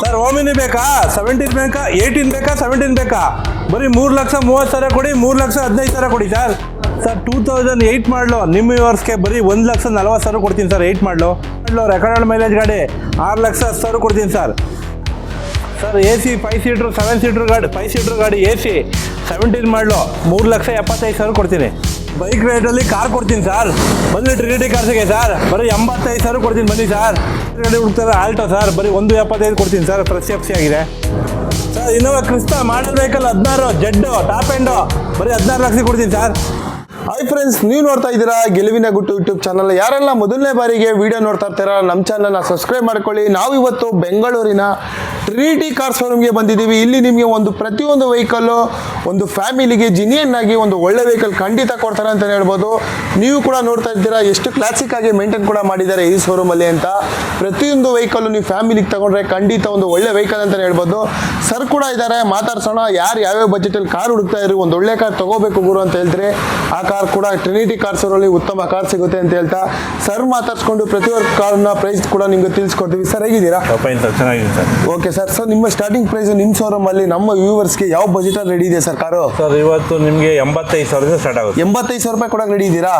Sir Omni ಬೇಕಾ 17 ಬೇಕಾ 18 ಬೇಕಾ 17 ಬೇಕಾ ಬರೀ 3,30,000 ಕೊಡಿ 3,15,000 ಕೊಡಿ ಸರ್. ಸರ್ 2008 ಮಾಡಲು ನಿಮ್ಮ ವ್ಯೂವರ್ಸ್ಗೆ ಬರೀ 1,40,000 ಕೊಡ್ತೀನಿ ಸರ್. 8 ಮಾಡಲು ರೆಕಾರ್ಡ್ ಮೈಲೇಜ್ ಗಾಡಿ 6,10,000 ಕೊಡ್ತೀನಿ sir. Sir A C 5 seater 7 seater ಗಾಡಿ 5 ಸೀಟ್ರ್ ಗಾಡಿ ಎ ಸಿ 17 ಮಾಡಲು 3,75,000 ಕೊಡ್ತೀನಿ. ಬೈಕ್ ರೇಟಲ್ಲಿ ಕಾರ್ ಕೊಡ್ತೀನಿ ಸರ್. ಬನ್ನಿ ಟ್ರಿನಿಟಿ ಕಾರ್ಸಿಗೆ ಸರ್ ಬರೀ 85,000 ಕೊಡ್ತೀನಿ ಬನ್ನಿ ಸರ್. ಗಾಡಿ ಹುಡುಕ್ತಾರೆ ಆಲ್ಟೋ ಸರ್ ಬರೀ 1,75,000 ಕೊಡ್ತೀನಿ ಸರ್. ಫ್ರೆಶ್ ಎಫ್ ಸಿ ಆಗಿದೆ ಸರ್. ಇನ್ನೋವಾ ಕ್ರಿಸ್ಟಾ ಮಾಡಲ್ ವೆಹಿಕಲ್ 16 ಜೆಡ್ಡು ಟಾಪ್ ಎಂಡು ಬರೀ 16 ಲಕ್ಷ ಕೊಡ್ತೀನಿ ಸರ್. ಹಾಯ್ ಫ್ರೆಂಡ್ಸ್, ನೀವು ನೋಡ್ತಾ ಇದ್ದೀರಾ ಗೆಲುವಿನ ಗುಟ್ಟು ಯೂಟ್ಯೂಬ್ ಚಾನಲ್. ಯಾರೆಲ್ಲ ಮೊದಲನೇ ಬಾರಿಗೆ ವಿಡಿಯೋ ನೋಡ್ತಾ ಇರ್ತೀರಾ ನಮ್ಮ ಚಾನಲ್ನ ಸಬ್ಸ್ಕ್ರೈಬ್ ಮಾಡ್ಕೊಳ್ಳಿ. ನಾವು ಇವತ್ತು ಬೆಂಗಳೂರಿನ ಟ್ರಿನಿಟಿ ಕಾರ್ ಶೋರೂಮ್ಗೆ ಬಂದಿದ್ದೀವಿ. ಇಲ್ಲಿ ನಿಮಗೆ ಒಂದು ಪ್ರತಿಯೊಂದು ವೆಹಿಕಲ್ಲು ಒಂದು ಫ್ಯಾಮಿಲಿಗೆ ಜಿನಿಯನ್ ಆಗಿ ಒಂದು ಒಳ್ಳೆ ವೆಹಿಕಲ್ ಖಂಡಿತ ಕೊಡ್ತಾರೆ ಅಂತ ಹೇಳ್ಬೋದು. ನೀವು ಕೂಡ ನೋಡ್ತಾ ಇದ್ದೀರಾ ಎಷ್ಟು ಕ್ಲಾಸಿಕ್ ಆಗಿ ಮೇಂಟೈನ್ ಕೂಡ ಮಾಡಿದ್ದಾರೆ ಈ ಶೋರೂಮಲ್ಲಿ ಅಂತ. ಪ್ರತಿಯೊಂದು ವೆಹಿಕಲ್ಲು ನೀವು ಫ್ಯಾಮಿಲಿಗೆ ತಗೊಂಡ್ರೆ ಖಂಡಿತ ಒಂದು ಒಳ್ಳೆ ವೆಹಿಕಲ್ ಅಂತ ಹೇಳ್ಬೋದು. ಸರ್ ಕೂಡ ಇದ್ದಾರೆ, ಮಾತಾಡ್ಸೋಣ. ಯಾವ್ಯಾವ ಬಜೆಟಲ್ಲಿ ಕಾರ್ ಹುಡುಕ್ತಾ ಇದ್ರು, ಒಂದು ಒಳ್ಳೆ ಕಾರ್ ತಗೋಬೇಕು ಗುರು ಅಂತ ಹೇಳಿದ್ರೆ ಆ ಕಾರ್ ಕೂಡ ಟ್ರಿನಿಟಿ ಕಾರ್ಸ್ ಅವರಲ್ಲಿ ಉತ್ತಮ ಕಾರ್ ಸಿಗುತ್ತೆ ಅಂತ ಹೇಳ್ತಾ ಸರ್ ಮಾತಾಡ್ಸ್ಕೊಂಡು ಪ್ರತಿಯೊಂದು ಕಾರ್ನ ಪ್ರೈಸ್ ಕೂಡ ನಿಮ್ಗೆ ತಿಳಿಸ್ಕೊಡ್ತೀವಿ. ಸರ್ ಹೇಗಿದ್ದೀರಾ? ಚೆನ್ನಾಗಿದೆ ಸರ್. Okay sir. ಸರ್ ನಿಮ್ಮ ಸ್ಟಾರ್ಟಿಂಗ್ ಪ್ರೈಸ್ ನಿಮ್ಮ ಶೋರೂಮ್ ಅಲ್ಲಿ ನಮ್ಮ ವ್ಯೂವರ್ಸ್ಗೆ ಯಾವ ಬಜೆಟ್ ಅಲ್ಲಿ ರೆಡಿ ಇದೆ ಸರ್ ಕಾರು? ಸರ್ ಇವತ್ತು ನಿಮಗೆ 85,000 ಸ್ಟಾರ್ಟ್ ಆಗುತ್ತೆ. 85,000 ರೂಪಾಯಿ ಕೂಡ ರೆಡಿ ಇದ್ದೀರಾ?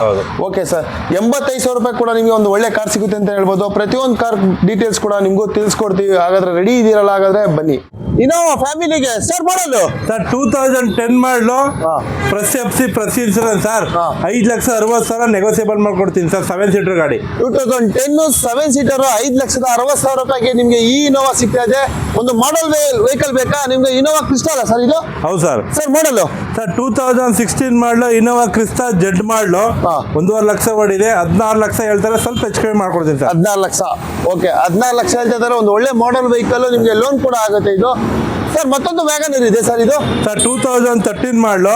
Okay sir. 85,000 ರೂಪಾಯಿ ಕೂಡ ನಿಮಗೆ ಒಂದು ಒಳ್ಳೆ ಕಾರ್ ಸಿಗುತ್ತೆ ಅಂತ ಹೇಳ್ಬೋದು. ಪ್ರತಿಯೊಂದು ಕಾರ್ ಡೀಟೇಲ್ಸ್ ಕೂಡ ನಿಮಗೂ ತಿಳಿಸ್ಕೊಡ್ತೀವಿ. ಹಾಗಾದ್ರೆ ರೆಡಿ ಇದ್ದೀರಲ್ಲ? ಹಾಗಾದ್ರೆ ಬನ್ನಿ. ಇನ್ನೋವಾ ಫ್ಯಾಮಿಲಿಗೆ ಸರ್ ಮಾಡಲು ಸರ್ 2010 ಮಾಡಲು press F C press insurance sir 5,60,000 negotiable ಮಾಡ್ಕೊಡ್ತೀನಿ ಸರ್. 7 ಸೀಟರ್ ಗಾಡಿ 2010 7 ಸೀಟರ್ 5,60,000 ರೂಪಾಯಿಗೆ ನಿಮಗೆ ಈ ಇನೋವಾ ಸಿಗ್ತಾ ಇದೆ. ಒಂದು ಮಾಡಲ್ ವೆಹಿಕಲ್ ಬೇಕಾ ನಿಮ್ಗೆ? ಇನೋವಾ ಕ್ರಿಸ್ಟಾ ಅಲ್ಲ ಸರ್ ಇದು? ಹೌದು ಸರ್. ಸರ್ ಮಾಡಲು ಸರ್ 2016 ಮಾಡಲು ಇನೋವಾ ಕ್ರಿಸ್ಟಾ ಜೆಡ್ ಮಾಡಲು 1,50,000 ಲಕ್ಷ ಓಡಿದೆ. 16 ಲಕ್ಷ ಹೇಳ್ತಾರೆ, ಸ್ವಲ್ಪ ಹೆಚ್ಚು ಕಡಿಮೆ ಮಾಡ್ಕೊಡ್ತೀನಿ ಸರ್. 16 ಲಕ್ಷ. ಓಕೆ, 16 ಲಕ್ಷ ಹೇಳ್ತಾ ಇದ್ದಾರೆ. ಒಂದು ಒಳ್ಳೆ ಮಾಡಲ್ ವೆಹಿಕಲ್, ನಿಮಗೆ ಲೋನ್ ಕೂಡ ಆಗುತ್ತೆ ಇದು. ಸರ್ ಮತ್ತೊಂದು ವ್ಯಾಗನರ್ ಇದೆ ಸರ್ ಇದು ಸರ್ 2013 ಮಾಡಲು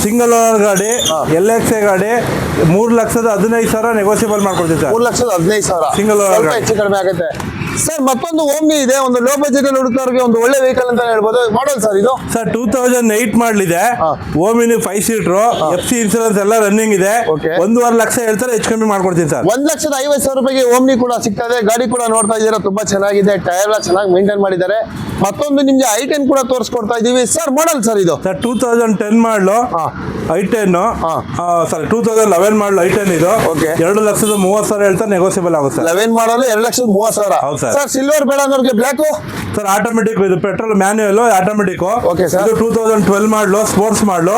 ಸಿಂಗಲ್ ಓನರ್ ಗಾಡಿ LXA ಗಾಡಿ 3,15,000 ನೆಗೋಸಿಯಬಲ್ ಮಾಡ್ಕೊಡ್ತೀವಿ ಸರ್. 3,15,000 ಸಿಂಗಲ್ ಓನರ್ ಹೆಚ್ಚು ಕಡಿಮೆ ಆಗುತ್ತೆ. ಸರ್ ಮತ್ತೊಂದು ಓಮ್ನಿ ಇದೆ, ಒಂದು ಲೋ ಬಜೆಟ್ ಅಲ್ಲಿ ಹುಡುಕ್ತವ್ರಿಗೆ ಒಂದು ಒಳ್ಳೆ ವೆಹಿಕಲ್ ಅಂತ ಹೇಳ್ಬೋದು. ಮಾಡಲ್ ಸರ್ ಇದು ಸರ್ 2008 ಮಾಡಲಿದೆ. ಓಮಿನಿ 5 ಸೀಟ್ರು FC ಇನ್ಸೂರೆನ್ಸ್ ಎಲ್ಲ ರನ್ನಿಂಗ್ ಇದೆ. 1,50,000 ಲಕ್ಷ ಹೇಳ್ತಾರೆ, ಹೆಚ್ಚು ಕಮ್ಮಿ ಮಾಡ್ಕೊಡ್ತೀನಿ ಸರ್. 1,50,000 ರೂಪಾಯಿಗೆ ಓಮ್ನಿ ಕೂಡ ಸಿಗ್ತಾ ಇದೆ. ಗಾಡಿ ಕೂಡ ನೋಡ್ತಾ ಇದ್ದೀರಾ, ತುಂಬಾ ಚೆನ್ನಾಗಿದೆ. ಟೈರ್ ಎಲ್ಲ ಚೆನ್ನಾಗಿ ಮೇಂಟೈನ್ ಮಾಡಿದ್ದಾರೆ. ಮತ್ತೊಂದು ನಿಮ್ಗೆ i10 ಕೂಡ ತೋರಿಸ್ಕೊಡ್ತಾ ಇದೀವಿ ಸರ್. ಮಾಡಲ್ ಸರ್ ಇದು ಸರ್ 2010 ಮಾಡಲು i10 ಸರ್ 2011 ಮಾಡಲು i10 ಇದು 2,30,000 ಹೇಳ್ತಾರೆ, ನೆಗೋಸಿಯಬಲ್ ಆಗುತ್ತೆ. 11 ಮಾಡಲು 2,30,000. ಹೌದು ಸರ್. ಸರ್ ಸಿಲ್ವರ್ ಬೇಡ ಅನ್ನೋರಿಗೆ ಬ್ಲ್ಯಾಕ್ ಸರ್ ಆಟೋಮೆಟಿಕ್ ಇದು petrol manual automatic. Okay sir. 2012 ಮಾಡಲು ಸ್ಪೋರ್ಟ್ಸ್ ಮಾಡಲು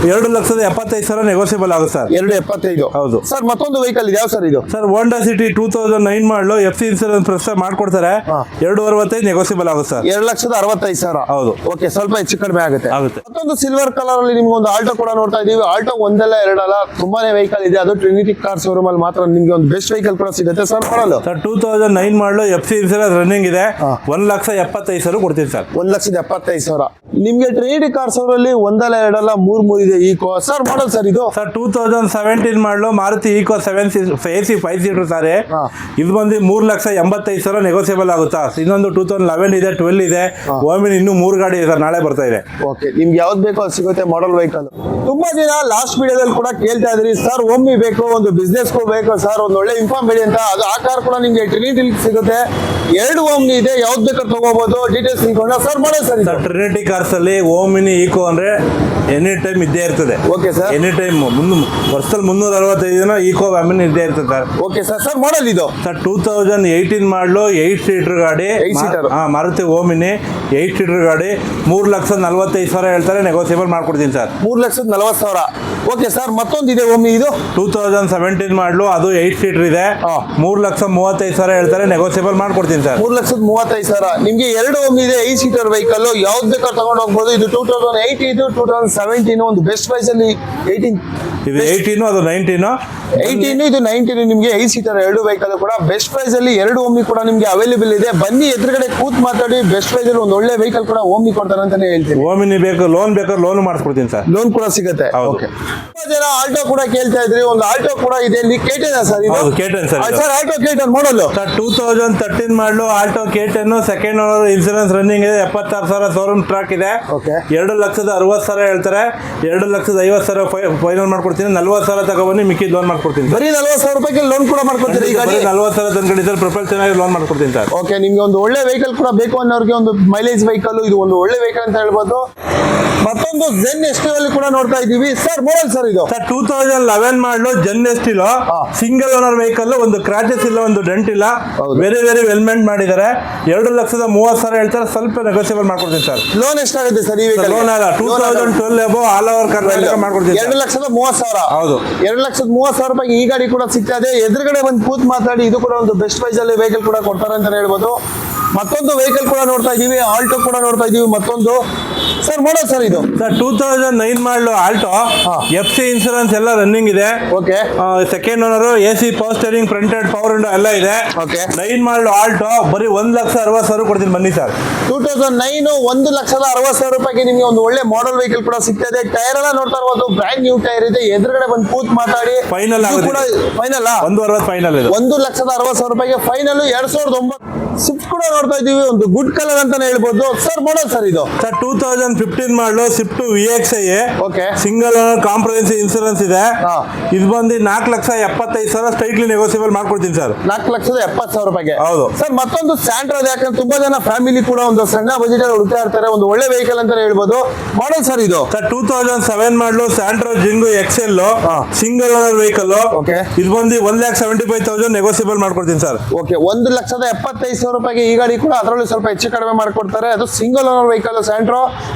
2,75,000 ನೆಗೋಸಿಯಬಲ್ ಆಗುತ್ತೆ ಸರ್. 2,75,000. ಹೌದು ಸರ್ ಮತ್ತೊಂದು ವೆಹಿಕಲ್ ಇದೆ ಯಾವ ಸರ್ ಇದು? ಸರ್ ಹೋಂಡಾ ಸಿಟಿ 2009 ಮಾಡಲು FC ಇನ್ಸೂರೆನ್ಸ್ ಪ್ರೆಸ್ ಮಾಡ್ಕೊಡ್ತಾರೆ. 2,65,000 ನೆಗೋಸಿಯಬಲ್ ಆಗುತ್ತೆ ಸರ್. 2,65,000. ಹೌದು. ಓಕೆ, ಸ್ವಲ್ಪ ಹೆಚ್ಚು ಕಡಿಮೆ ಆಗುತ್ತೆ. ಮತ್ತೊಂದು ಸಿಲ್ವರ್ ಕಲರ್ ಅಲ್ಲಿ ನಿಮ್ಗೆ ಒಂದು ಆಲ್ಟೋ ಕೂಡ ನೋಡ್ತಾ ಇದೀವಿ. ಆಲ್ಟೋ ಒಂದಲ್ಲ ಎರಡಲ್ಲ ತುಂಬಾನೇ ವೆಹಿಕಲ್ ಇದೆ. ಅದು ಟ್ರಿನಿಟಿ ಕಾರ್ ಶೋರೂಮ್ ಅಲ್ಲಿ ಮಾತ್ರ ನಿಮ್ಗೆ ಒಂದು ಬೆಸ್ಟ್ ವೆಹಿಕಲ್ ಕೂಡ ಸಿಗುತ್ತೆ ಸರ್. ಮಾಡಲು ಸರ್ 2009 ಮಾಡಲು FC ಇನ್ಸೂರೆನ್ಸ್ ರನ್ನಿಂಗ್ ಇದೆ. 1,75,000 ಕೊಡ್ತೀನಿ ಸರ್. 1,75,000. ನಿಮ್ಗೆ ಟ್ರಿನಿಟಿ ಕಾರ್ ಶೋರೂಮ್ ಒಂದಲ್ಲ ಎರಡಲ್ಲ ಮೂರ್ ಇದೆ ಈಕೋ ಸರ್. ಮಾಡಲ್ ಸರ್ ಇದು ಸರ್ 2017 ಮಾಡಲು ಮಾರುತಿ ಈಕೋ 7 AC 5 ಸೀಟರ್ ಸಾರಿ ಇದು ಬಂದು 3,85,000 ನೆಗೋಸಿಯಬಲ್ ಆಗುತ್ತಾ. ಇನ್ನೊಂದು 2011 ಇದೆ, 12 ಇದೆ. ಓಮಿನಿ ಇನ್ನೂ 3 ಗಾಡಿ ಇದೆ ಸರ್, ನಾಳೆ ಬರ್ತಾ ಇದೆ. ಓಕೆ, ನಿಮ್ಗೆ ಯಾವ್ದು ಬೇಕೋ ಅದು ಸಿಗುತ್ತೆ ಮಾಡಲ್ ವೆಹಿಕಲ್. ತುಂಬಾ ಜನ ಲಾಸ್ಟ್ ವಿಡಿಯೋದಲ್ಲಿ ಕೂಡ ಕೇಳ್ತಾ ಇದ್ರಿ ಸರ್ ಓಮ್ನಿ ಬೇಕು, ಒಂದು ಬಿಸ್ನೆಸ್ ಬೇಕು ಸರ್, ಒಂದು ಒಳ್ಳೆ ಇನ್ಫಾರ್ಮ್ ಬೇಡಿ ಅಂತ. ಅದು ಆ ಕಾರ್ ಕೂಡ ನಿಮ್ಗೆ ಟ್ರಿನಿಟಿ ಸಿಗುತ್ತೆ. 2 ಓಮ್ನಿ ಇದೆ, ಯಾವ್ದು ಬೇಕಾದ್ರೆ ತಗೋಬಹುದು. ಡೀಟೇಲ್ಸ್ ತಿಳ್ಕೊಂಡ sir model sir. Trinity cars ಅಲ್ಲಿ ಓಮಿನಿ ಈಕೋ ಅಂದ್ರೆ ಎನಿ ಟೈಮ್ ಇದ್ದೇ ಇರ್ತದೆ. Okay sir. ಎನಿ ಟೈಮ್ ವರ್ಷದಲ್ಲಿ 365 ದಿನ ಈಕೋ ವ್ಯಾಮಿನಿ ಇದ್ದೇ ಇರ್ತದೆ sir. Okay sir. Sir model ಇದು ಸರ್ 2018 ಮಾಡಲು 8 ಸೀಟರ್ ಗಾಡಿ ಮಾರುತಿ ಓಮಿನಿ 8 ಸೀಟರ್ ಗಾಡಿ 3,40,000 ಹೇಳ್ತಾರೆ, ನೆಗೋಸಿಯಬಲ್ ಮಾಡ್ಕೊಡ್ತೀನಿ ಸರ್. 3,40,000. Okay sir. ಮತ್ತೊಂದು ಇದೆ ಓಮ್ನಿ ಇದು 2017 ಮಾಡಲು ಅದು 8 ಸೀಟರ್ ಇದೆ. 3,35,000 ಹೇಳ್ತಾರೆ, ನೆಗೋಸಿಯಬಲ್ ಮಾಡ್ಕೊಡ್ತೀನಿ ಸರ್. 3,35,000. ನಿಮ್ಗೆ 2 ಓಮ್ನಿ ಇದೆ, 8 ಸೀಟರ್ ವೆಹಿಕಲ್. ಯಾವ್ದು ಬೇಕಾದ್ರೆ ತಗೊಂಡು ಹೋಗ್ಬೋದು. ಇದು 2008 ಇದು 2017 ಒಂದು ಬೆಸ್ಟ್ ಪ್ರೈಸ್ ಅಲ್ಲಿ 18 ಇದು 18 ಅದು 19 18 ಇದು 19 ನಿಮ್ಗೆ 8 ಸೀಟರ್ 2 ವೆಹಿಕಲ್ ಕೂಡ ಬೆಸ್ಟ್ ಪ್ರೈಸ್ ಅಲ್ಲಿ 2 ಓಮ್ನಿ ಕೂಡ ನಿಮ್ಗೆ ಅವೈಲೇಬಲ್ ಇದೆ. ಬನ್ನಿ ಎದುರುಗಡೆ ಕೂತ್ ಮಾತಾಡಿ. ಬೆಸ್ಟ್ ಪ್ರೈಸ್ ಅಲ್ಲಿ ಒಂದು ಒಳ್ಳೆ ವೆಹಿಕಲ್ ಕೂಡ ಓಮ್ನಿ ಕೊಡ್ತಾರೆ ಅಂತಾನೆ ಹೇಳ್ತೀನಿ. ಓಮಿನಿ ಬೇಕು, ಲೋನ್ ಬೇಕಾದ್ರೆ ಲೋನ್ ಮಾಡಿಸ್ಕೊಡ್ತೀನಿ ಸರ್. ಲೋನ್ ಕೂಡ ಸಿಗುತ್ತೆ. ಓಕೆ. ತುಂಬಾ ಜನ ಆಲ್ಟೋ ಕೂಡ ಕೇಳ್ತಾ ಇದ್ರಿ. ಒಂದು ಆಲ್ಟೋ ಕೂಡ ಇದೆ ಇಲ್ಲಿ. K10 ಸರ್ ಇದು? ಹೌದು, K10 sir. Sir Alto K10 model sir 2013 ಮಾಡಲು Alto K10 second owner insurance running ಇದೆ. 76,000 ಶೋರೂಮ್ ಟ್ರಾಕ್ ಇದೆ. 2,60,000 ಹೇಳ್ತಾರೆ, 2,50,000 ಫೈನಲ್ ಮಾಡ್ಕೊಡ್ತೀನಿ ಮಾಡ್ಕೊಡ್ತೀನಿ, 40,000 ತಗೊಬನ್ನಿ, ಮಿಕ್ಕಿ ಲೋನ್ ಮಾಡ್ಕೊಡ್ತೀನಿ ಸರ್. ಬರೀ 40,000 ರೂಪಾಯಿಗೆ ಲೋನ್ ಕೂಡ ಮಾಡ್ಕೊಡ್ತೀರಿ ಈ ಗಾಡಿ? 40,000 ತಂದ್ಕೊಂಡು ಸರ್, ಪ್ರೊಫೈಲ್ ಚೆನ್ನಾಗಿ ಲೋನ್ ಮಾಡ್ಕೊಡ್ತೀನಿ ಸರ್. ಓಕೆ, ನಿಮ್ಗೆ ಒಂದು ಒಳ್ಳೆ ವೆಹಿಕಲ್ ಕೂಡ ಬೇಕು ಅನ್ನೋರಿಗೆ ಒಂದು ಮೈಲೇಜ್ ವೆಹಿಕಲ್, ಇದು ಒಂದು ಒಳ್ಳೆ ವೆಹಿಕಲ್ ಅಂತ ಹೇಳ್ಬೋದು. ಮತ್ತೊಂದು ಜೆನ್ ಎಸ್ಟಿ ಅಲ್ಲಿ ಕೂಡ ನೋಡ್ತಾ ಇದ್ದೀವಿ ಸರ್. ಮಾಡಲ್ ಸರ್ ಇದು ಸರ್ 2011 ಮಾಡಲು Zen Estilo, single owner vehicle, ಒಂದು ಕ್ರಾಚಸ್ ಇಲ್ಲ, ಒಂದು ಡೆಂಟ್ ಇಲ್ಲ, ವೆರಿ ವೆರಿ ವೆಲ್ಮೆಂಟ್ ಮಾಡಿದ್ದಾರೆ. 2,30,000 ಹೇಳ್ತಾರೆ, ಸ್ವಲ್ಪ ನೆಗೋಸಿಯಬಲ್ ಮಾಡ್ಕೊಡ್ತೀನಿ ಸರ್. ಲೋನ್ ಎಷ್ಟಾಗುತ್ತೆ ಸರ್ ಈ ವೆಹಿಕಲ್? ಲೋನ್ ಅಲ್ಲ, 2012 ಎಬೋ ಆಲ್ ಓವರ್ ಕರ್ನಾಟಕ ಮಾಡ್ಕೊಡ್ತೀನಿ. 2,30,000. ಹೌದು, 2,30,000 ರೂಪಾಯಿ ಈ ಗಾಡಿ ಕೂಡ ಸಿಗ್ತದೆ. ಎದುರುಗಡೆ ಒಂದು ಕೂತ್ ಮಾತಾಡಿ, ಇದು ಕೂಡ ಒಂದು ಬೆಸ್ಟ್ ಪ್ರೈಸ್ ಅಲ್ಲಿ ವೆಹಿಕಲ್ ಕೂಡ ಕೊಡ್ತಾರೆ ಅಂತ ಹೇಳ್ಬೋದು. ಮತ್ತೊಂದು ವೆಹಿಕಲ್ ಕೂಡ ನೋಡ್ತಾ ಇದೀವಿ, ಆಲ್ಟೋ ಕೂಡ ನೋಡ್ತಾ ಇದೀವಿ. ಮತ್ತೊಂದು ಸರ್ ಮಾಡಲ್ ಸರ್ ಇದು sir 2009 model Alto, FC insurance ಎಲ್ಲ ರನ್ನಿಂಗ್ ಇದೆ. Okay, second owner, AC power steering, fronted power window ಎಲ್ಲ ಇದೆ. ಓಕೆ, 9 ಮಾಡಲು ಆಲ್ಟೋ, ಬರೀ 1,60,000 ಕೊಡ್ತೀನಿ ಬನ್ನಿ ಸರ್. 2009 1,60,000 ರೂಪಾಯಿಗೆ ನಿಮಗೆ ಒಂದು ಒಳ್ಳೆ ಮಾಡಲ್ ವೆಹಿಕಲ್ ಕೂಡ ಸಿಗ್ತದೆ. ಟೈರ್ ಎಲ್ಲ ನೋಡ್ತಾ ಇರ್ಬೋದು, ಬ್ರ್ಯಾಂಡ್ ನ್ಯೂ ಟೈರ್ ಇದೆ. ಎದುರುಗಡೆ ಬಂದು ಕೂತ್ ಮಾತಾಡಿ, ಫೈನಲ್ ಕೂಡ ಫೈನಲ್ 1,60,000 ಫೈನಲ್ ಇದೆ. 1,60,000 ರೂಪಾಯಿಗೆ ಫೈನಲ್. 2009 ಸ್ವಿಫ್ಟ್ ಕೂಡ ನೋಡ್ತಾ ಇದೀವಿ, ಒಂದು ಗುಡ್ ಕಲರ್ ಅಂತಾನೆ ಹೇಳ್ಬೋದು. ಸರ್ ಮಾಡಲ್ ಸರ್ ಇದು ಸರ್ 2015 ಮಾಡಲು Swift VXI, okay, single owner, comprehensive insurance ಇದೆ. ಹಾ. ಇದು ಬಂದು 4,75,000 ಸ್ಟ್ರೈಟ್ಲಿ ನೆಗೋಸಿಯಬಲ್ ಮಾಡ್ಕೊಡ್ತೀನಿ ಸರ್. 4,70,000 ರೂಪಾಯಿಗೆ. ಹೌದು ಸರ್ ಮತ್ತೊಂದು ಸ್ಯಾಂಟ್ರಾ ಇದೆ, ಯಾಕಂದ್ರೆ ತುಂಬಾ ಜನ ಫ್ಯಾಮಿಲಿ ಕೂಡ ಒಂದು ಸಣ್ಣ ಬಜೆಟ್ ಅಲ್ಲಿ ಹುಡುಕ್ತಾ ಇರ್ತಾರೆ, ಒಂದು ಒಳ್ಳೆ ವೆಹಿಕಲ್ ಅಂತ ಹೇಳ್ಬೋದು. ಮಾಡಲ್ ಸರ್ ಇದು sir 2007 model Santro Xing XL, single owner vehicle. Okay, ಇದು ಬಂದು 1,75,000 ನೆಗೋಸಿಯಬಲ್ ಮಾಡ್ಕೊಡ್ತೀನಿ ಸರ್. ಓಕೆ, 1,75,000 ರೂಪಾಯಿಗೆ ಈ ಗಾಡಿ ಕೂಡ ಅದರಲ್ಲಿ ಸ್ವಲ್ಪ ಹೆಚ್ಚು ಕಡಿಮೆ ಮಾಡ್ಕೊಡ್ತಾರೆ. ಅದು single owner vehicle Santro.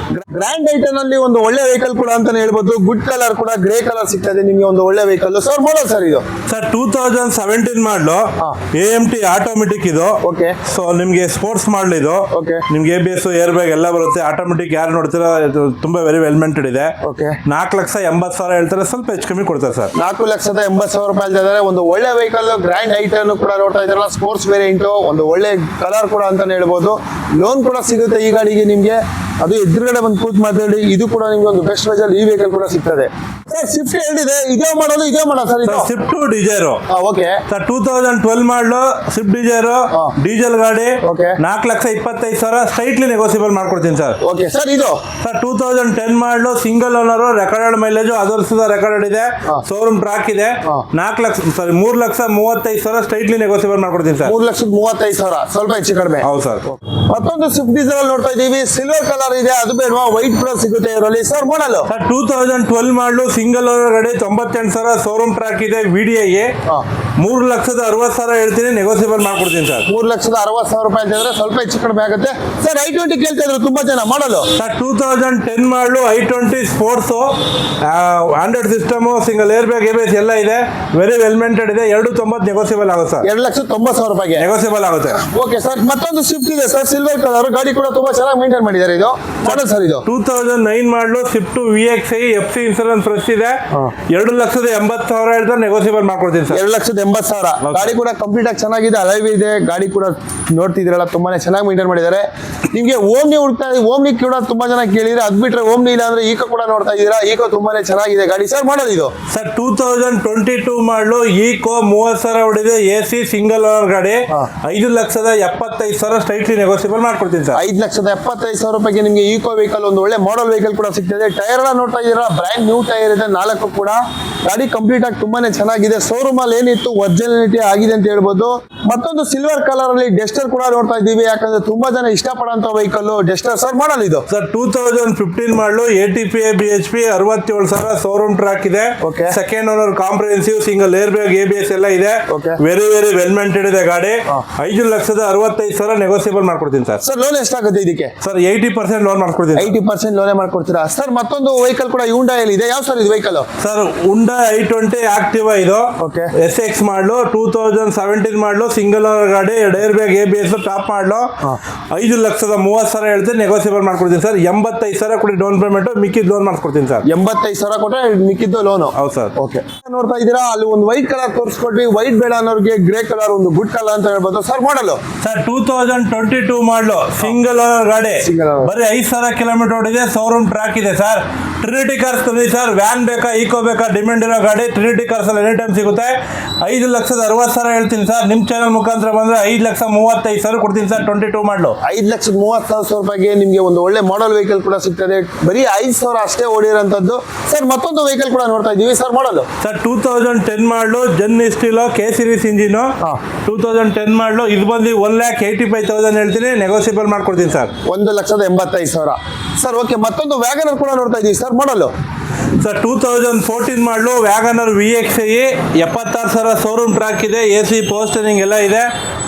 Grand i ten ಅಲ್ಲಿ ಒಂದು ಒಳ್ಳೆ ವೆಹಿಕಲ್ ಕೂಡ ಅಂತಾನೆ ಹೇಳ್ಬೋದು. ಗುಡ್ ಕಲರ್ ಕೂಡ, ಗ್ರೇ ಕಲರ್ ಸಿಗ್ತದೆ ನಿಮಗೆ, ಒಂದು ಒಳ್ಳೆ ವೆಹಿಕಲ್. ಸರ್ ಮಾಡಲ್ ಸರ್ ಇದು ಸರ್ 2017 ಮಾಡಲು AMT ಆಟೋಮೆಟಿಕ್ ಇದು. ಓಕೆ, ಸೊ ನಿಮ್ಗೆ ಸ್ಪೋರ್ಟ್ಸ್ ಮಾಡಲ್ ಇದು. ಓಕೆ, ನಿಮ್ಗೆ ABS, ಏರ್ ಬ್ಯಾಗ್ ಎಲ್ಲ ಬರುತ್ತೆ. ಆಟೋಮೆಟಿಕ್ ಯಾರು ನೋಡ್ತೀರಾ, ಇದು ತುಂಬಾ ವೆರಿ ವೆಲ್ಮೆಂಟೆಡ್ ಇದೆ. ಓಕೆ, 4,80,000 ಹೇಳ್ತಾರೆ, ಸ್ವಲ್ಪ ಹೆಚ್ಚು ಕಮ್ಮಿ ಕೊಡ್ತಾರೆ ಸರ್. 4,80,000 ರೂಪಾಯಿ ಹೇಳ್ತಿದ್ದಾರೆ. ಒಂದು ಒಳ್ಳೆ ವೆಹಿಕಲ್, ಗ್ರ್ಯಾಂಡ್ ಐಟನ್ ಕೂಡ ನೋಡ್ತಾ ಇದ್ದಾರಲ್ಲ, ಸ್ಪೋರ್ಟ್ಸ್ ವೇರಿಯಂಟ್, ಒಂದು ಒಳ್ಳೆ ಕಲರ್ ಕೂಡ ಅಂತಾನೆ ಹೇಳ್ಬೋದು. ಲೋನ್ ಕೂಡ ಸಿಗುತ್ತೆ ಈ ಗಾಡಿಗೆ ನಿಮ್ಗೆ. ಅದು ಎದುರುಗಡೆ ಬಂದು ಕೂತ್ ಮಾತಾಡಿ, ಇದು ಕೂಡ ನಿಮ್ಗೆ ಒಂದು ಬೆಸ್ಟ್ ಪ್ರೈಸ್ ಅಲ್ಲಿ ಈ ವೆಹಿಕಲ್ ಕೂಡ ಸಿಗ್ತದೆ. ಸರ್ ಸ್ವಿಫ್ಟ್ ಹೇಳಿದೆ, ಇದೇ ಮಾಡೋದು ಸರ್ ಇದು ಸ್ವಿಫ್ಟ್ ಡಿಸೈರ್. ಓಕೆ, ಸರ್ 2012 ಮಾಡಲು ಸ್ವಿಫ್ಟ್ ಡಿಸೈರ್, ಡೀಸೆಲ್ ಗಾಡಿ, ಓಕೆ, 4,25,000 ಸ್ಟ್ರೈಟ್ಲಿ ನೆಗೋಸಿಯಬಲ್ ಮಾಡ್ಕೊಡ್ತೀನಿ ಸರ್. ಓಕೆ ಸರ್ ಇದು ಸರ್ 2010 ಮಾಡಲು ಸಿಂಗಲ್ ಓನರ್, ರೆಕಾರ್ಡೆಡ್ ಮೈಲೇಜ್, ಅದು ವರ್ಷದ ರೆಕಾರ್ಡೆಡ್ ಇದೆ, ಶೋರೂಮ್ ಟ್ರಾಕ್ ಇದೆ. 3,35,000 ಸ್ಟ್ರೈಟ್ಲಿ ನೆಗೋಸಿಯಬಲ್ ಮಾಡ್ಕೊಡ್ತೀನಿ ಸರ್. 3,35,000, ಸ್ವಲ್ಪ ಹೆಚ್ಚು ಕಡಿಮೆ. ಹೌದು ಸರ್. ಮತ್ತೊಂದು ಸ್ವಿಫ್ಟ್ ಡೀಸೆಲ್ ನೋಡ್ತಾ ಇದೀವಿ, ಸಿಲ್ವರ್ ಕಲರ್ ಇದೆ, ಅದು ಬೇಡವಾ, ವೈಟ್ ಕೂಡ ಸಿಗುತ್ತೆ ಇದರಲ್ಲಿ. ಸರ್ ಮಾಡಲ್ ಸರ್ 2012 ಮಾಡಲು ಸಿಂಗಲ್ ಓನರ್ ಗಾಡಿ, 98,000 ಶೋರೂಮ್ ಟ್ರಾಕ್ ಇದೆ, VDI. 3,60,000 ಹೇಳ್ತೀನಿ, ನೆಗೋಸಿಯಬಲ್ ಮಾಡ್ಕೊಡ್ತೀನಿ ಸರ್. 3,60,000 ರೂಪಾಯಿ ಅಂತಂದ್ರೆ ಸ್ವಲ್ಪ ಹೆಚ್ಚು ಕಡಿಮೆ ಆಗುತ್ತೆ. ಸರ್ I20 ಕೇಳ್ತಾ ಇದ್ರು ತುಂಬಾ ಜನ. ಮಾಡಲು ಸರ್ 2010 ಮಾಡಲು I20 sports, Android system, single air bag, ABS ಎಲ್ಲ ಇದೆ, ವೆರಿ ವೆಲ್ಮೆಂಟೆಡ್ ಇದೆ. 2,90,000 ನೆಗೋಸಿಯಬಲ್ ಆಗುತ್ತೆ ಸರ್. 2,90,000 ರೂಪಾಯಿಗೆ ನೆಗೋಸಿಯಬಲ್ ಆಗುತ್ತೆ. ಓಕೆ ಸರ್, ಮತ್ತೊಂದು ಸ್ವಿಫ್ಟ್ ಇದೆ ಸರ್, ಸಿಲ್ವರ್ ಕಲರ್ ಗಾಡಿ ಕೂಡ ತುಂಬಾ ಚೆನ್ನಾಗಿ ಮೇಂಟೈನ್ ಮಾಡಿದ್ದಾರೆ. ಇದು ಮಾಡಲ್ ಸರ್ ಇದು 2009 ಮಾಡಲು Swift VXI, FC insurance fresh ಇದೆ. 2,80,000 ಹೇಳ್ತಾರೆ, ನೆಗೋಸಿಯಬಲ್ ಮಾಡ್ಕೊಡ್ತೀನಿ ಸರ್. 2,80,000 ಗಾಡಿ ಕೂಡ ಕಂಪ್ಲೀಟ್ ಆಗಿ ಚೆನ್ನಾಗಿದೆ, ಅಲೈವ್ ಇದೆ. ಗಾಡಿ ಕೂಡ ನೋಡ್ತಿದ್ದೀರಲ್ಲ, ತುಂಬಾನೇ ಚೆನ್ನಾಗಿ ಮೇಂಟೈನ್ ಮಾಡಿದ್ದಾರೆ. ನಿಮ್ಗೆ ಓಮ್ನಿ ಹುಡುಕ್ತಾ ಇದೆ, ಓಮ್ನಿ ಕೂಡ ತುಂಬಾ ಜನ ಕೇಳಿದ್ರೆ, ಅದ್ ಬಿಟ್ರೆ ಓಮ್ನಿ ಇಲ್ಲ ಅಂದ್ರೆ ಈಕೋ ಕೂಡ ನೋಡ್ತಾ ಇದ್ದೀರಾ. ಈಕೋ ತುಂಬಾನೇ ಚೆನ್ನಾಗಿದೆ ಗಾಡಿ. ಸರ್ ಮಾಡಲ್ ಇದು ಸರ್ 2022 ಮಾಡಲು ಈಕೋ, 30,000 ಹೊಡಿದೆ, AC ಸಿಂಗಲ್ ಓನರ್ ಗಾಡಿ, 5,75,000 ಸ್ಟ್ರೈಟ್ಲಿ ನೆಗೋಸಿಯಬಲ್ ಮಾಡ್ಕೊಡ್ತೀನಿ ಸರ್. 5,75,000 ರೂಪಾಯಿಗೆ ನಿಮಗೆ ಈಕೋ ವೆಹಿಕಲ್, ಒಂದು ಒಳ್ಳೆ ಮಾಡಲ್ ವೆಹಿಕಲ್ ಕೂಡ ಸಿಗ್ತದೆ. ಟೈರ್ ಎಲ್ಲ ನೋಡ್ತಾ ಇದ್ದೀರಾ, ಬ್ರ್ಯಾಂಡ್ ನ್ಯೂ ಟೈರ್ ಇದೆ, 4 ಕೂಡ. ಗಾಡಿ ಕಂಪ್ಲೀಟ್ ಆಗಿ ತುಂಬಾನೇ ಚೆನ್ನಾಗಿದೆ. ಶೋರೂಮ್ ಅಲ್ಲಿ ಏನಿತ್ತು ಒರಿಜಿನಾಲಿಟಿ ಆಗಿದೆ ಅಂತ ಹೇಳ್ಬೋದು. ಮತ್ತೊಂದು ಸಿಲ್ವರ್ ಕಲರ್ ಅಲ್ಲಿ ಡೆಸ್ಟರ್ ಕೂಡ ನೋಡ್ತಾ ಇದ್ದೀವಿ, ಯಾಕಂದ್ರೆ ತುಂಬಾ ಜನ ಇಷ್ಟಪಡೋಂತ ವೆಹಿಕಲ್ ಡೆಸ್ಟರ್. ಸರ್ ಮಾಡಲ್ ಇದು ಸರ್ 2015 ಮಾಡಲು ATPA BHP, 67,000 ಶೋರೂಮ್ ಟ್ರಾಕ್ ಇದೆ. Okay, second owner, comprehensive, single air bag, ABS ಎಲ್ಲ ಇದೆ, ಓಕೆ, ವೆರಿ ವೆರಿ ವೆಲ್ಮೆಂಟೆಡ್ ಇದೆ ಗಾಡಿ. 5,65,000 ನೆಗೋಸಿಯಬಲ್ ಮಾಡ್ಕೊಡ್ತೀನಿ ಸರ್. ಸರ್ ಲೋನ್ ಎಷ್ಟಾಗುತ್ತೆ ಇದಕ್ಕೆ? ಸರ್ 80% ಲೋನ್ ಮಾಡ್ಕೊಡ್ತೀನಿ. 80% ಲೋನೇ ಮಾಡ್ಕೊಡ್ತೀರಾ ಸರ್? ಮತ್ತೊಂದು ವೆಹಿಕಲ್ ಕೂಡ Hyundai ಇದೆ, ಯಾವ ಸರ್ ಇದು vehicle? Sir Hyundai I20 Activa ಇದು. ಓಕೆ, SX ಮಾಡಲು, 2017 ಮಾಡಲು, ಸಿಂಗಲ್ ಓನರ್ ಗಾಡಿ, ಏರ್ ಬ್ಯಾಗ್, ABS, ಟಾಪ್ ಮಾಡಲು, 5,30,000 ಹೇಳ್ತೀನಿ, ನೆಗೋಸಿಯಬಲ್ ಮಾಡ್ಕೊಡ್ತೀನಿ ಸರ್. 85,000 ಕೊಡಿ ಡೌನ್ ಪೇಮೆಂಟ್, ಮಿಕ್ಕಿದ್ ಲೋನ್ ಮಾಡ್ಕೊಡ್ತೀನಿ ಸರ್. 85,000 ಕೊಟ್ಟರೆ ಮಿಕ್ಕಿದ್ದು ಲೋನು. ಹೌದು ಸರ್. ಓಕೆ, ನೋಡ್ತಾ ಇದ್ದೀರಾ, ಅಲ್ಲಿ ಒಂದು ವೈಟ್ ಕಲರ್ ತೋರಿಸ್ಕೊಟ್ವಿ. ವೈಟ್ ಬೇಡ ಅನ್ನೋರಿಗೆ ಗ್ರೇ ಕಲರ್, ಒಂದು ಗುಡ್ ಕಲರ್ ಅಂತ ಹೇಳ್ಬೋದು. ಸರ್ ಮಾಡಲು ಸರ್ 2022 ಮಾಡಲು, ಸಿಂಗಲ್ ಓನರ್ ಗಾಡಿ, ಬರೀ 5,000 ಕಿಲೋಮೀಟರ್ ಓಡಿದೆ, ಶೋರೂಮ್ ಟ್ರ್ಯಾಕ್ ಇದೆ ಸರ್. ಟ್ರಿನಿಟಿ ಕಾರ್ಸ್ ತಂದಿ ಸರ್. ವ್ಯಾನ್ ಬೇಕಾ, ಈಕೋ ಬೇಕಾ, ಡಿಮ್ಯಾಂಡ್ ಇರೋ ಗಾಡಿ ಟ್ರಿನಿಟಿ ಕಾರ್ಸ್ ಅಲ್ಲಿ ಎನಿ ಟೈಮ್ ಸಿಗುತ್ತೆ. 5,60,000 ಹೇಳ್ತೀನಿ ಸರ್. ನಿಮ್ಮ ಚಾನಲ್ ಮುಖಾಂತರ ಬಂದರೆ 5,35,000 ಕೊಡ್ತೀನಿ ಸರ್. 22 ಮಾಡಲು 5,30,000 ರೂಪಾಯಿಗೆ ನಿಮಗೆ ಒಂದು ಒಳ್ಳೆ ಮಾಡೆಲ್ ವೆಹಿಕಲ್ ಕೂಡ ಸಿಗ್ತದೆ. ಬರೀ 5,000 ಅಷ್ಟೇ ಓಡಿರೋಂಥದ್ದು ಸರ್. ಮತ್ತೊಂದು ವೆಹಿಕಲ್ ಕೂಡ ನೋಡ್ತಾ ಇದ್ದೀವಿ ಸರ್. ಮಾಡಲು ಸರ್ 2010 ಮಾಡಲು ಜನ್ ಸ್ಟೀಲೋ ಕೆ ಸಿರೀಸ್ ಇಂಜಿನು. 2010 ಮಾಡಲು ಇದು ಬಂದು 1,85,000 ಹೇಳ್ತೀನಿ, ನೆಗೋಸಿಯಬಲ್ ಮಾಡ್ಕೊಡ್ತೀನಿ ಸರ್. 1,85,000 ಸರ್. ಓಕೆ, ಮತ್ತೊಂದು ವ್ಯಾಗನರ್ ಕೂಡ ನೋಡ್ತಾ ಇದ್ದೀವಿ ಸರ್. ಮಾಡಲು ಸರ್ 2014 ಮಾಡಲು ವ್ಯಾಗನರ್ VXi 76,000 ಶೋರೂಮ್ ಟ್ರ್ಯಾಕ್ ಇದೆ, AC ಪೋಸ್ಟರಿಂಗ್ ಎಲ್ಲ ಇದೆ.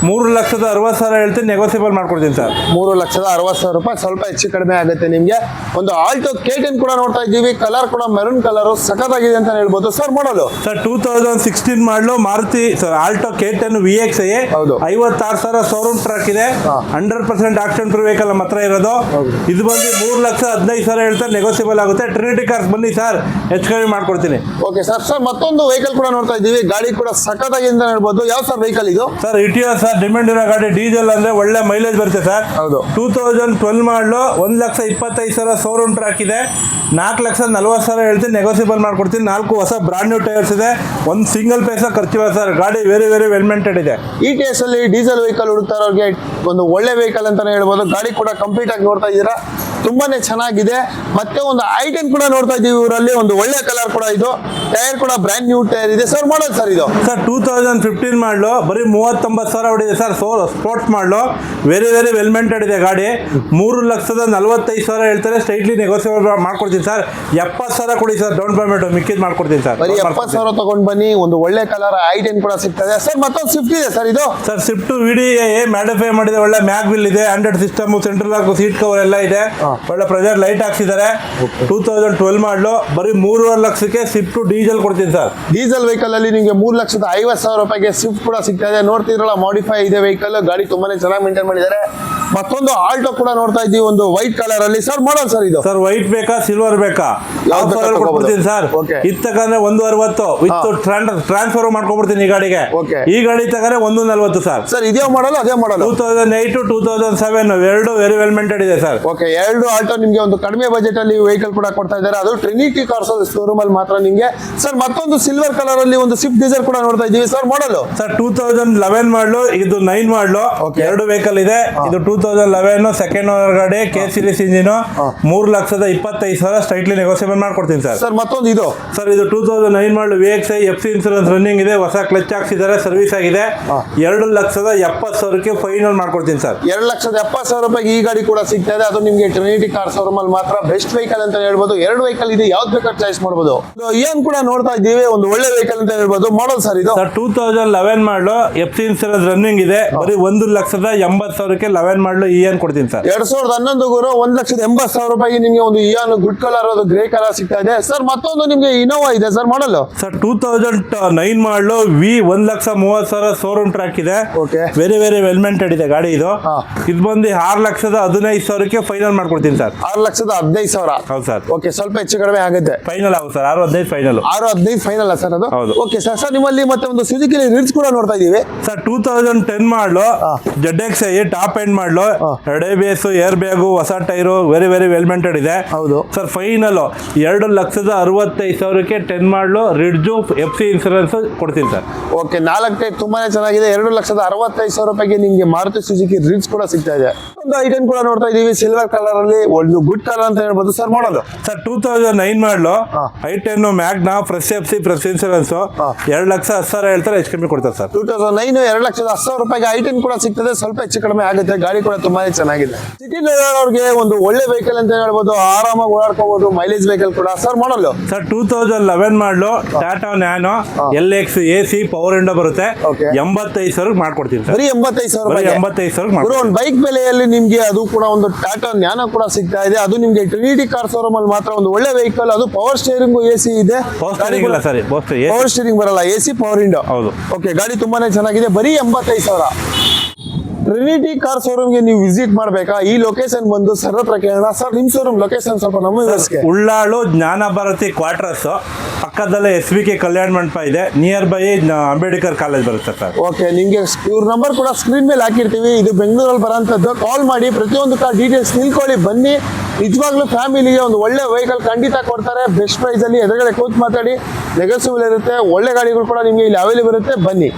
3,60,000 ಹೇಳ್ತೀನಿ, ನೆಗೋಸಿಯಬಲ್ ಮಾಡ್ಕೊಡ್ತೀನಿ ಸರ್. 3,60,000 ರೂಪಾಯಿ, ಸ್ವಲ್ಪ ಹೆಚ್ಚು ಕಡಿಮೆ ಆಗುತ್ತೆ ನಿಮಗೆ. ಒಂದು ಆಲ್ಟೋ K10 ಕೂಡ ನೋಡ್ತಾ ಇದ್ದೀವಿ. ಕಲರ್ ಕೂಡ ಮೆರೂನ್ ಕಲರ್ ಸಖತ್ತಾಗಿದೆ ಅಂತ ಹೇಳ್ಬೋದು ಸರ್. ಮಾಡಲು ಸರ್ 2016 ಮಾಡಲು Maruti sir Alto K10 VXi ಹೌದು. 56,000 ಶೋರೂಮ್ ಟ್ರ್ಯಾಕ್ ಇದೆ. 100% ಆಕ್ಷನ್ ಪ್ರೂಫ್ ವೆಹಿಕಲ್ ನಮ್ಮ ಹತ್ರ ಇರೋದು. ಇದು ಬಂದು 3,15,000 ಹೇಳ್ತಾರೆ, ನೆಗೋಸಿಯಬಲ್ ಆಗುತ್ತೆ. ಟ್ರಿನಿಟಿ ಕಾರ್ಸ್ ಬನ್ನಿ ಸರ್, ಹೆಚ್ಚು ಕಡಿಮೆ ಮಾಡ್ಕೊಡ್ತೀನಿ. Okay sir. ಸರ್ ಮತ್ತೊಂದು ವೆಹಿಕಲ್ ಕೂಡ ನೋಡ್ತಾ ಇದ್ದೀವಿ. ಗಾಡಿ ಕೂಡ ಸಖತ್ತಾಗಿದೆ ಅಂತ ಹೇಳ್ಬೋದು. ಯಾವ ಸರ್ ವೆಹಿಕಲ್ ಇದು? ಸರ್ ಇಟಿಯೋಸ್ ಸರ್, ಡಿಮ್ಯಾಂಡ್ ಇರೋ ಗಾಡಿ. ಡೀಸೆಲ್ ಅಂದ್ರೆ ಒಳ್ಳೆ ಮೈಲೇಜ್ ಬರುತ್ತೆ ಸರ್. ಹೌದು. 2012 ಮಾಡಲು 1,25,000 ಶೋರೂಮ್ ಟ್ರ್ಯಾಕ್ ಇದೆ. 4,40,000 ಹೇಳ್ತೀನಿ, ನೆಗೋಸಿಯಬಲ್ ಮಾಡ್ಕೊಡ್ತೀನಿ. 4 ಹೊಸ ಬ್ರಾಂಡ್ ನ್ಯೂ ಟೈರ್ಸ್ ಇದೆ. ಒಂದು ಸಿಂಗಲ್ ಪೈಸಾ ಖರ್ಚಿಲ್ಲ ಸರ್. ಗಾಡಿ ವೆರಿ ವೆರಿ ವೆಲ್ ಮೇಂಟೈನ್ ಇದೆ. ETS ಅಲ್ಲಿ ಡೀಸೆಲ್ ವೆಹಿಕಲ್ ಹುಡುಕ್ತಾರೋರಿಗೆ ಒಂದು ಒಳ್ಳೆ ವೆಹಿಕಲ್ ಅಂತಾನೆ ಹೇಳ್ಬೋದು. ಗಾಡಿ ಕೂಡ ಕಂಪ್ಲೀಟ್ ಆಗಿ ನೋಡ್ತಾ ಇದ್ದೀರಾ, ತುಂಬಾನೇ ಚೆನ್ನಾಗಿದೆ. ಮತ್ತೆ ಒಂದು i10 ಕೂಡ ನೋಡ್ತಾ ಇದ್ದೀವಿ ಊರಲ್ಲಿ. ಒಂದು ಒಳ್ಳೆ ಕಲರ್ ಕೂಡ ಇದು. ಟೈರ್ ಕೂಡ ಬ್ರ್ಯಾಂಡ್ ನ್ಯೂ ಟೈರ್ ಇದೆ ಸರ್. ಮಾಡೋದು ಸರ್ ಇದು ಸರ್ 2015 ಮಾಡಲು ಬರೀ 39,000 ಹೊಡಿದೆ ಸರ್. ಸ್ಪೋರ್ಟ್ಸ್ ಮಾಡಲು ವೆರಿ ವೆರಿ ವೆಲ್ ಮೇಂಟೈನ್ ಇದೆ ಗಾಡಿ. 3,45,000 ಹೇಳ್ತಾರೆ, ಸ್ಟ್ರೈಟ್ಲಿ ನೆಗೋಸಿಯಬಲ್ ಮಾಡ್ಕೊಡ್ತೀನಿ ಸರ್. 70,000 ಕೊಡಿ ಸರ್ ಡೌನ್ ಪೇಮೆಂಟ್, ಮಿಕ್ಕಿದ್ ಮಾಡ್ಕೊಡ್ತೀನಿ ಸರ್. ಬರೀ 70,000 ತಗೊಂಡು ಬನ್ನಿ. ಒಂದು ಒಳ್ಳೆ ಕಲರ್ i10 ಕೂಡ ಸಿಗ್ತದೆ ಸರ್. ಮತ್ತೊಂದು ಸ್ವಿಫ್ಟ್ ಇದೆ ಸರ್. ಇದು ಸರ್ ಸ್ವಿಫ್ಟ್ VDA ಮಾಡಿಫೈ ಮಾಡಿದೆ. ಒಳ್ಳೆ ಮ್ಯಾಗ್ ವಿಲ್ ಇದೆ, 100 system, central lock, seat cover ಎಲ್ಲ ಇದೆ. ಒಳ್ಳೆ ಪ್ರೆಜರ್ ಲೈಟ್ ಹಾಕ್ಸಿದ್ದಾರೆ. 2012 ಮಾಡಲು ಬರೀ 3,5 ಲಕ್ಷಕ್ಕೆ ಸ್ವಿಫ್ಟ್ ಡೀಸೆಲ್ ಕೊಡ್ತೀನಿ ಸರ್. ಡೀಸೆಲ್ ವೆಹಿಕಲ್ ಅಲ್ಲಿ ನಿಮಗೆ 3,50,000 ರೂಪಾಯಿಗೆ ಸ್ವಿಫ್ಟ್ ಕೂಡ ಸಿಗ್ತಾ ಇದೆ. ನೋಡ್ತಿದ್ರಲ್ಲ, ಮಾಡಿಫೈ ಇದೆ ವೆಹಿಕಲ್. ಗಾಡಿ ತುಂಬಾನೇ ಚೆನ್ನಾಗಿ ಮೇಂಟೈನ್ ಮಾಡಿದ್ದಾರೆ. ಮತ್ತೊಂದು ಆಲ್ಟೋ ಕೂಡ ನೋಡ್ತಾ ಇದ್ದೀವಿ, ಒಂದು ವೈಟ್ ಕಲರ್ ಅಲ್ಲಿ ಸರ್. ಮಾಡೋದು ಸರ್ ಇದು ಸರ್ ವೈಟ್ ಬೇಕಾ ಸಿಲ್ವರ್ ಬೇಕಾ? ಯಾವ್ದು ಬೇಕಾದ್ರೂ ಕೊಡ್ತೀನಿ ಸರ್. ಇತ್ತಕಂದ್ರೆ 160 ವಿತ್ ಟ್ರಾನ್ಸ್ಫರ್ ಮಾಡ್ಕೊಬಿಡ್ತೀನಿ ಈ ಗಾಡಿಗೆ. ಈ ಗಾಡಿ ತಗಂದ್ರೆ 140 ಸರ್. ಸರ್ ಇದೇ ಮಾಡಲ್ಲ ಅದೇ ಮಾಡಲ್ಲ 2008 2007 ಎರಡು ವೆರಿ ವೆಲ್ ಮೇಂಟೈನ್ ಇದೆ ಸರ್. ಓಕೆ, ಎರಡು ಆಲ್ಟೋ ನಿಮಗೆ ಒಂದು ಕಡಿಮೆ ಬಜೆಟ್ ಅಲ್ಲಿ ವೆಹಿಕಲ್ ಕೂಡ ಕೊಡ್ತಾ ಇದ್ದಾರೆ. ಅದು ಟ್ರಿನಿಟಿ ಕಾರ್ಸ್ ಶೋರೂಮ್ ಅಲ್ಲಿ ಮಾತ್ರ ನಿಮಗೆ ಸರ್. ಮತ್ತೊಂದು ಸಿಲ್ವರ್ ಕಲರ್ ಅಲ್ಲಿ ಒಂದು ಸ್ವಿಫ್ಟ್ ಡಿಸೈರ್ ಕೂಡ ನೋಡ್ತಾ ಇದ್ದೀವಿ ಸರ್. ಮಾಡಲು ಸರ್ 2011 ಮಾಡಲು, ಇದು 9 ಮಾಡಲು. ಎರಡು ವೆಹಿಕಲ್ ಇದೆ. ಇದು 2011 ಸೆಕೆಂಡ್ ಓನರ್ ಗಾಡಿ, K series engine. 3,25,000 straightly negotiable ಮಾಡ್ಕೊಡ್ತೀನಿ ಸರ್. ಸರ್ ಮತ್ತೊಂದು ಇದು ಸರ್, ಇದು 2009 ಮಾಡಲು VXi FC ಇನ್ಸೂರೆನ್ಸ್ ರನ್ನಿಂಗ್ ಇದೆ. ಹೊಸ ಕ್ಲಚ್ ಹಾಕ್ಸಿದ್ದಾರೆ, ಸರ್ವಿಸ್ ಆಗಿದೆ. 2,70,000ಕ್ಕೆ ಫೈನಲ್ ಮಾಡ್ಕೊಡ್ತೀನಿ ಸರ್. 2,70,000 ರೂಪಾಯಿಗೆ ಈ ಗಾಡಿ ಕೂಡ ಸಿಗ್ತಾ ಇದೆ. ಅದು ನಿಮಗೆ ಟ್ರಿನಿಟಿ ಕಾರ್ ಶೋರೂಮ್ ಅಲ್ಲಿ ಮಾತ್ರ ಬೆಸ್ಟ್ ವೆಹಿಕಲ್ ಅಂತ ಹೇಳ್ಬೋದು. ಎರಡು ವೆಹಿಕಲ್ ಇದೆ, ಯಾವ್ದು ಬೇಕಾದ್ರೆ ಚಾಯ್ಸ್ ಮಾಡಬಹುದು. ಏನ್ ಕೂಡ ನೋಡ್ತಾ ಇದ್ದೀವಿ, ಒಂದು ಒಳ್ಳೆ ವೆಹಿಕಲ್ ಅಂತ ಹೇಳ್ಬೋದು. ಮಾಡಲ್ ಸರ್ ಇದು ಸರ್ 2011 ಮಾಡಲು FC ಇನ್ಸೂರೆನ್ಸ್ ರನ್ನಿಂಗ್ ಇದೆ. ಬರೀ 1,80,000ಕ್ಕೆ 11 ಮಾಡಲು EN ಕೊಡ್ತೀನಿ ಸರ್. 2011 ಗುರು 1,80,000 ರೂಪಾಯಿಗೆ ನಿಮಗೆ ಒಂದು ಇಯಾನ್ ಗುಡ್ ಕಲರ್, ಅದು ಗ್ರೇ ಕಲರ್ ಸಿಗ್ತಾ ಇದೆ ಸರ್. ಮತ್ತೊಂದು ನಿಮಗೆ ಇನೋವಾ ಇದೆ ಸರ್. ಮಾಡಲ್ ಸರ್ 2009 ಮಾಡಲು 1,30,000 ಶೋರೂಮ್ ಟ್ರ್ಯಾಕ್ ಇದೆ. ವೆರಿ ವೆರಿ ವೆಲ್ ಮೇಂಟೈನ್ ಇದೆ ಗಾಡಿ. ಇದು ಬಂದು 6,15,000ಕ್ಕೆ ಫೈನಲ್ ಮಾಡ್ಕೊಡ್ತೀನಿ ಸರ್. 6,15,000 ಹೌದು ಸರ್. ಓಕೆ, ಸ್ವಲ್ಪ ಹೆಚ್ಚು ಕಡಿಮೆ ಆಗುತ್ತೆ. ಫೈನಲ್ ಆಗುತ್ತೆ ಸರ್. 6,15,000 ಫೈನಲ್. 6,15,000 ಫೈನಲ್ ಸರ್ ಅದು. ಹೌದು. Okay sir. ಸರ್ ನಿಮ್ಮಲ್ಲಿ ಮತ್ತೆ ಒಂದು ಸುಜುಕಿ ರಿಡ್ಸ್ ಕೂಡ ನೋಡ್ತಾ ಇದೀವಿ ಸರ್. 2010 ಮಾಡಲು ZXi ಟಾಪ್ ಎಂಡ್ ಮಾಡಲು, 2 ABS, ಏರ್ ಬ್ಯಾಗು, ಹೊಸ tyre, very very well maintain ಇದೆ. ಹೌದು ಸರ್. ಫೈನಲ್ 2,65,000ಕ್ಕೆ 10 ಮಾಡಲು ರಿಡ್ಜು FC ಇನ್ಸೂರೆನ್ಸ್ ಕೊಡ್ತೀನಿ ಸರ್. ಓಕೆ, 4 ಟೈರ್ ತುಂಬಾನೇ ಚೆನ್ನಾಗಿದೆ. 2,65,000 ರೂಪಾಯಿಗೆ ನಿಮಗೆ ಮಾರುತಿ ಸುಜುಕಿ ರಿಡ್ಸ್ ಕೂಡ ಸಿಗ್ತಾ ಇದೆ. ಒಂದು i10 ಕೂಡ ನೋಡ್ತಾ ಇದೀವಿ, ಸಿಲ್ವರ್ ಕಲರ್ ಅಲ್ಲಿ, ಒಂದು ಗುಡ್ ಕಲರ್ ಅಂತ ಹೇಳ್ಬೋದು ಸರ್. ಮಾಡಲು ಸರ್ 2009 ಮಾಡಲು i10 Magna, fresh FC, fresh insurance. 2,10,000 ಹೇಳ್ತಾರೆ, ಹೆಚ್ಚು ಕಮ್ಮಿ ಕೊಡ್ತಾರೆ ಸರ್. 2009 2,10,000 ರೂಪಾಯಿಗೆ i10 ಕೂಡ ಸಿಗ್ತದೆ. ಸ್ವಲ್ಪ ಹೆಚ್ಚು ಕಡಿಮೆ ಆಗುತ್ತೆ. ಗಾಡಿ ಕೂಡ ತುಂಬಾನೇ ಚೆನ್ನಾಗಿದೆ. ಸಿಟಿ ಅವ್ರಿಗೆ ಒಂದು ಒಳ್ಳೆ ವೆಹಿಕಲ್ ಅಂತ ಹೇಳ್ಬೋದು. ಆರಾಮಾಗಿ ಓಡಾಡ್ಕೋಬಹುದು. ಮೈಲೇಜ್ ವೆಹಿಕಲ್ ಕೂಡ ಸರ್. ಮಾಡಲು ಸರ್ 2011 ಮಾಡಲು Tata nano LX AC power window ಬರುತ್ತೆ. 85,000 ಮಾಡ್ಕೊಡ್ತೀನಿ ಸರ್. ಬರೀ 85,000 ರೂಪಾಯಿ. 85,000 ಒಂದು ಬೈಕ್ ಬೆಲೆಯಲ್ಲಿ ನಿಮ್ಗೆ ಅದು ಕೂಡ ಒಂದು ಟಾಟಾ ನ್ಯಾನೋ ಕೂಡ ಸಿಗ್ತಾ ಇದೆ. ಅದು ನಿಮ್ಗೆ ಟ್ರಿನಿಟಿ ಕಾರ್ ಶೋರೂಮ್ ಅಲ್ಲಿ ಮಾತ್ರ ಒಂದು ಒಳ್ಳೆ ವೆಹಿಕಲ್. ಅದು ಪವರ್ ಸ್ಟೇರಿಂಗ್, AC ಇದೆ. ಪವರ್ ಸ್ಟೇರಿಂಗ್ ಬರಲ್ಲ, AC ಪವರ್ ವಿಂಡೋ. ಹೌದು. ಓಕೆ, ಗಾಡಿ ತುಂಬಾನೇ ಚೆನ್ನಾಗಿದೆ. ಬರೀ 85,000. ಟ್ರಿನಿಟಿ ಕಾರ್ ಶೋರೂಮ್ಗೆ ನೀವು ವಿಸಿಟ್ ಮಾಡಬೇಕಾ? ಈ ಲೊಕೇಶನ್ ಬಂದು ಸರ್ ಹತ್ರ ಕೇಳೋಣ. ಸರ್ ನಿಮ್ಮ ಶೋರೂಮ್ ಲೊಕೇಶನ್ ಸ್ವಲ್ಪ ನಮ್ಮ ಉಳ್ಳಾಳು ಜ್ಞಾನ ಭಾರತಿ ಕ್ವಾರ್ಟರ್ಸ್ ಪಕ್ಕದಲ್ಲೇ SBK ಕಲ್ಯಾಣ ಮಂಟಪ ಇದೆ. ನಿಯರ್ ಬೈ ಅಂಬೇಡ್ಕರ್ ಕಾಲೇಜ್ ಬರುತ್ತೆ ಸರ್. ಓಕೆ, ನಿಮಗೆ ಇವ್ರ ನಂಬರ್ ಕೂಡ ಸ್ಕ್ರೀನ್ ಮೇಲೆ ಹಾಕಿರ್ತೀವಿ. ಇದು ಬೆಂಗಳೂರಲ್ಲಿ ಬರೋಂಥದ್ದು. ಕಾಲ್ ಮಾಡಿ ಪ್ರತಿಯೊಂದು ಕಾರ್ ಡೀಟೇಲ್ಸ್ ತಿಳ್ಕೊಳ್ಳಿ. ಬನ್ನಿ, ನಿಜವಾಗ್ಲೂ ಫ್ಯಾಮಿಲಿಗೆ ಒಂದು ಒಳ್ಳೆ ವೆಹಿಕಲ್ ಖಂಡಿತ ಕೊಡ್ತಾರೆ ಬೆಸ್ಟ್ ಪ್ರೈಸಲ್ಲಿ. ಎದುರುಗಡೆ ಕೂತ್ ಮಾತಾಡಿ, ನೆಗೋಸಿಬಲ್ ಇರುತ್ತೆ. ಒಳ್ಳೆ ಗಾಡಿಗಳು ಕೂಡ ನಿಮಗೆ ಇಲ್ಲಿ ಅವೈಲೇಬಲ್ ಇರುತ್ತೆ. ಬನ್ನಿ.